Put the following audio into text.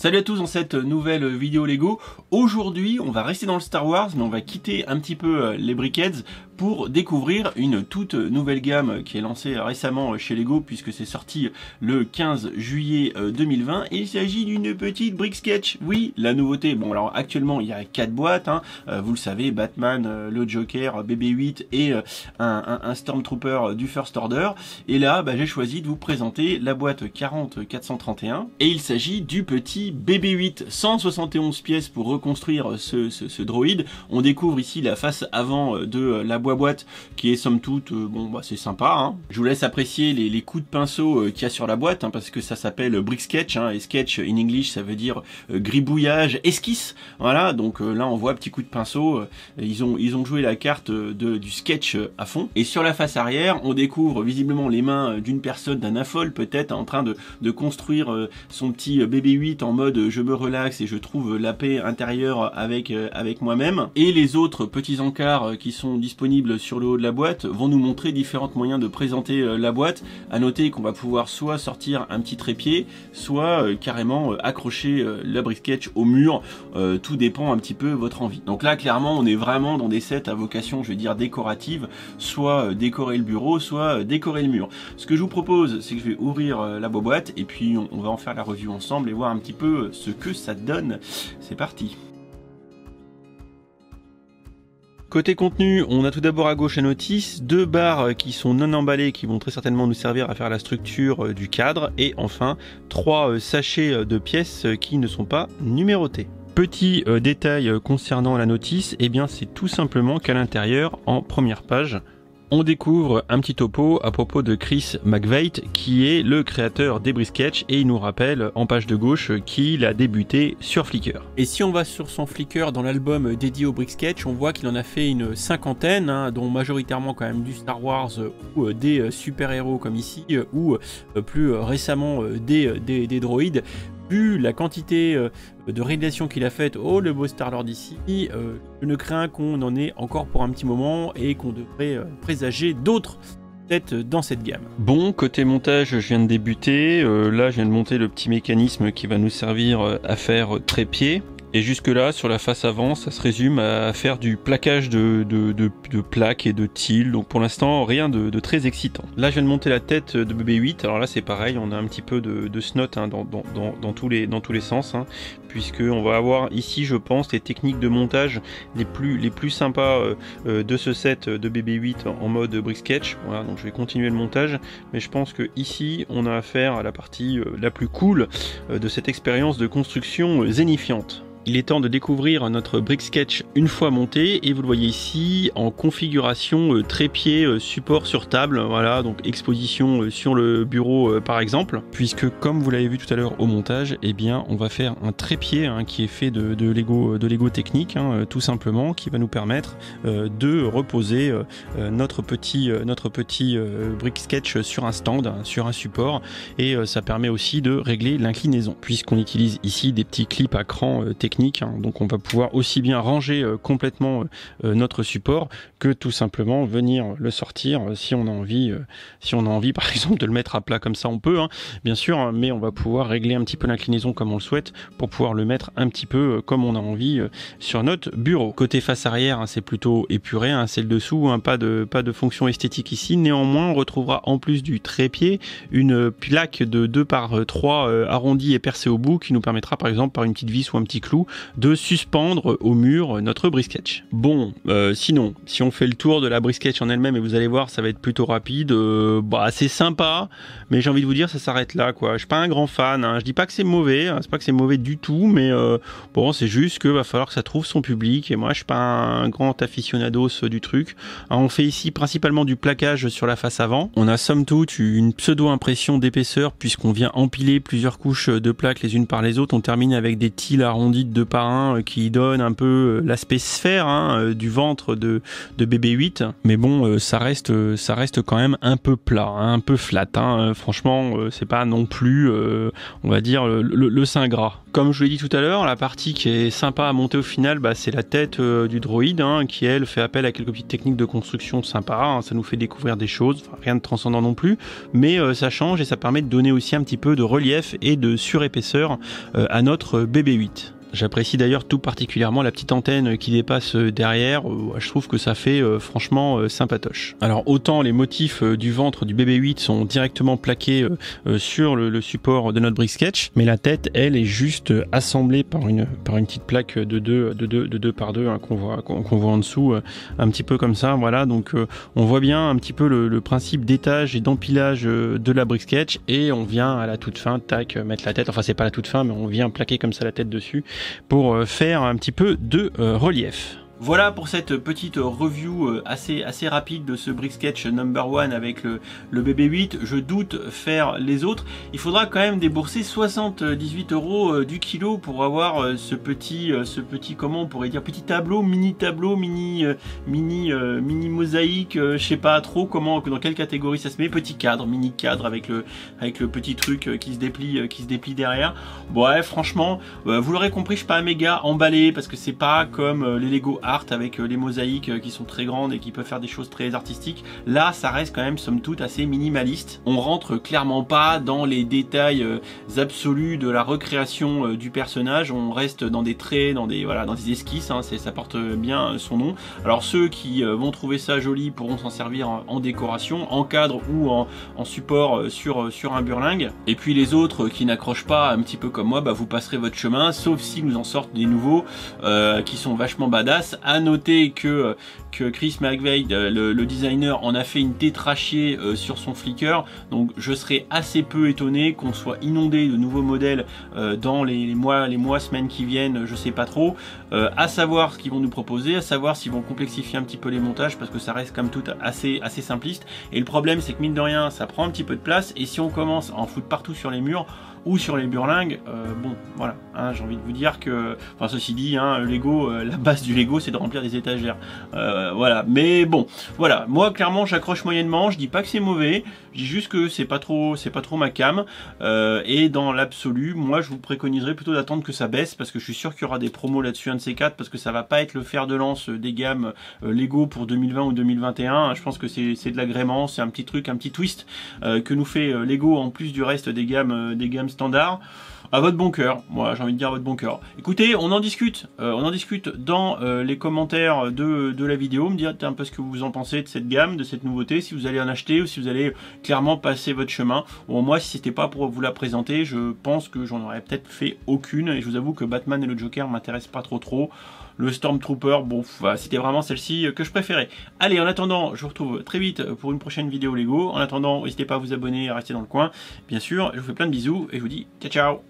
Salut à tous dans cette nouvelle vidéo Lego. Aujourd'hui, on va rester dans le Star Wars, mais on va quitter un petit peu les Brickheads pour découvrir une toute nouvelle gamme qui est lancée récemment chez Lego puisque c'est sorti le 15 juillet 2020. Il s'agit d'une petite Brick Sketch. Oui, la nouveauté. Bon, alors actuellement, il y a 4 boîtes. Vous le savez, Batman, le Joker, BB-8 et un Stormtrooper du First Order. Et là, j'ai choisi de vous présenter la boîte 40431. Et il s'agit du petit BB-8, 171 pièces pour reconstruire ce droïde. On découvre ici la face avant de la boîte qui est somme toute, c'est sympa. Je vous laisse apprécier les coups de pinceau qu'il y a sur la boîte, parce que ça s'appelle Brick Sketch, et sketch in English ça veut dire gribouillage, esquisse. Voilà, donc là on voit petit coup de pinceau, ils ont joué la carte du sketch à fond. Et sur la face arrière, on découvre visiblement les mains d'une personne, d'un affol peut-être, en train de construire son petit BB-8 en mode je me relaxe et je trouve la paix intérieure avec moi-même. Et les autres petits encarts qui sont disponibles sur le haut de la boîte vont nous montrer différents moyens de présenter la boîte. À noter qu'on va pouvoir soit sortir un petit trépied, soit carrément accrocher la Brick Sketch au mur. Tout dépend un petit peu de votre envie. Donc là clairement on est vraiment dans des sets à vocation, je vais dire, décorative, soit décorer le bureau, soit décorer le mur. Ce que je vous propose, c'est que je vais ouvrir la boîte et puis on va en faire la review ensemble et voir un petit peu ce que ça donne. C'est parti. Côté contenu, on a tout d'abord à gauche la notice, 2 barres qui sont non emballées qui vont très certainement nous servir à faire la structure du cadre, et enfin 3 sachets de pièces qui ne sont pas numérotés. Petit détail concernant la notice, c'est tout simplement qu'à l'intérieur, en première page, on découvre un petit topo à propos de Chris McVeight, qui est le créateur des Brick Sketch, et il nous rappelle en page de gauche qu'il a débuté sur Flickr. Et si on va sur son Flickr dans l'album dédié au Brick Sketch, on voit qu'il en a fait une cinquantaine, dont majoritairement quand même du Star Wars ou des super-héros comme ici, ou plus récemment des droïdes. Vu la quantité de réalisations qu'il a faites, le beau Star-Lord ici, je ne crains qu'on en ait encore pour un petit moment et qu'on devrait présager d'autres têtes dans cette gamme. Bon, côté montage, je viens de débuter. Là, je viens de monter le petit mécanisme qui va nous servir à faire trépied. Et jusque là, sur la face avant, ça se résume à faire du plaquage de plaques et de tiles. Donc pour l'instant, rien de très excitant. Là, je viens de monter la tête de BB-8. Alors là, c'est pareil, on a un petit peu de snot dans tous les sens. Puisque on va avoir ici, je pense, les techniques de montage les plus sympas de ce set de BB-8 en mode Brick Sketch. Voilà, donc je vais continuer le montage. Mais je pense que ici, on a affaire à la partie la plus cool de cette expérience de construction zénifiante. Il est temps de découvrir notre Brick Sketch une fois monté, et vous le voyez ici en configuration trépied support sur table. Voilà, donc exposition sur le bureau par exemple, puisque comme vous l'avez vu tout à l'heure au montage, on va faire un trépied qui est fait de Lego Technique, tout simplement, qui va nous permettre de reposer notre petit Brick Sketch sur un stand, sur un support, et ça permet aussi de régler l'inclinaison, puisqu'on utilise ici des petits clips à cran technique, donc on va pouvoir aussi bien ranger complètement notre support que tout simplement venir le sortir si on a envie par exemple de le mettre à plat comme ça, on peut bien sûr, mais on va pouvoir régler un petit peu l'inclinaison comme on le souhaite pour pouvoir le mettre un petit peu comme on a envie sur notre bureau. Côté face arrière, c'est plutôt épuré, c'est le dessous, pas de fonction esthétique ici. Néanmoins, on retrouvera en plus du trépied une plaque de 2 par 3 arrondie et percée au bout, qui nous permettra par exemple par une petite vis ou un petit clou de suspendre au mur notre Brick Sketch. Bon, sinon, si on fait le tour de la Brick Sketch en elle-même, et vous allez voir, ça va être plutôt rapide. C'est sympa, mais j'ai envie de vous dire, ça s'arrête là, quoi. Je suis pas un grand fan. Je dis pas que c'est mauvais, c'est pas que c'est mauvais du tout, mais c'est juste que va falloir que ça trouve son public. Et moi, je suis pas un grand aficionados du truc. On fait ici principalement du plaquage sur la face avant. On a somme toute une pseudo-impression d'épaisseur, puisqu'on vient empiler plusieurs couches de plaques les unes par les autres. On termine avec des tiles arrondies 2x1 qui donne un peu l'aspect sphère hein, du ventre de BB-8, mais bon ça reste quand même un peu plat, hein, un peu flat, hein. Franchement c'est pas non plus on va dire le Saint Gras. Comme je vous l'ai dit tout à l'heure, la partie qui est sympa à monter au final, bah, c'est la tête du droïde hein, qui elle fait appel à quelques petites techniques de construction sympas, hein. Ça nous fait découvrir des choses, enfin, rien de transcendant non plus, mais ça change et ça permet de donner aussi un petit peu de relief et de surépaisseur à notre BB-8. J'apprécie d'ailleurs tout particulièrement la petite antenne qui dépasse derrière, je trouve que ça fait franchement sympatoche. Alors autant les motifs du ventre du BB-8 sont directement plaqués sur le support de notre brick sketch, mais la tête elle est juste assemblée par une petite plaque de 2 par 2 hein, qu'on voit en dessous, un petit peu comme ça, voilà, donc on voit bien un petit peu le principe d'étage et d'empilage de la brick sketch, et on vient à la toute fin, tac, mettre la tête, enfin c'est pas la toute fin, mais on vient plaquer comme ça la tête dessus, pour faire un petit peu de relief. Voilà pour cette petite review assez rapide de ce brick sketch number 1 avec le BB-8. Je doute faire les autres. Il faudra quand même débourser 78 € du kilo pour avoir ce petit comment on pourrait dire, petit tableau, mini mosaïque, je sais pas trop comment, dans quelle catégorie ça se met, petit cadre, mini cadre avec le petit truc qui se déplie derrière. Bon, ouais, franchement, vous l'aurez compris, je suis pas un méga emballé parce que c'est pas comme les Lego avec les mosaïques qui sont très grandes et qui peuvent faire des choses très artistiques. Là ça reste quand même somme toute assez minimaliste. On rentre clairement pas dans les détails absolus de la recréation du personnage, on reste dans des traits, dans des esquisses, hein, ça porte bien son nom. Alors ceux qui vont trouver ça joli pourront s'en servir en décoration, en cadre ou en support sur un burlingue, et puis les autres qui n'accrochent pas un petit peu comme moi, bah, vous passerez votre chemin, sauf si nous en sortent des nouveaux qui sont vachement badass. À noter que Chris McVeigh, le designer, en a fait une tétrachier sur son Flickr, donc je serais assez peu étonné qu'on soit inondé de nouveaux modèles dans les mois, semaines qui viennent, je sais pas trop, à savoir ce qu'ils vont nous proposer, à savoir s'ils vont complexifier un petit peu les montages, parce que ça reste comme tout assez simpliste, et le problème c'est que mine de rien ça prend un petit peu de place, et si on commence à en foutre partout sur les murs ou sur les burlingues, bon voilà, hein, j'ai envie de vous dire que, enfin ceci dit, hein, le Lego, la base du Lego c'est de remplir des étagères, voilà, mais bon, voilà, moi clairement j'accroche moyennement, je dis pas que c'est mauvais, je dis juste que c'est pas trop ma cam, et dans l'absolu, moi je vous préconiserais plutôt d'attendre que ça baisse, parce que je suis sûr qu'il y aura des promos là-dessus, un de ces quatre, parce que ça va pas être le fer de lance des gammes Lego pour 2020 ou 2021, je pense que c'est de l'agrément, c'est un petit truc, un petit twist que nous fait Lego en plus du reste des gammes standard. À votre bon cœur, moi j'ai envie de dire à votre bon cœur. Écoutez, on en discute dans les commentaires de la vidéo, me dire un peu ce que vous en pensez de cette gamme, de cette nouveauté, si vous allez en acheter ou si vous allez clairement passer votre chemin. Bon, moi si c'était pas pour vous la présenter, je pense que j'en aurais peut-être fait aucune, et je vous avoue que Batman et le Joker m'intéressent pas trop. Le Stormtrooper, bon, voilà, c'était vraiment celle-ci que je préférais. Allez, en attendant, je vous retrouve très vite pour une prochaine vidéo Lego. En attendant, n'hésitez pas à vous abonner, à rester dans le coin. Bien sûr, je vous fais plein de bisous et je vous dis ciao ciao.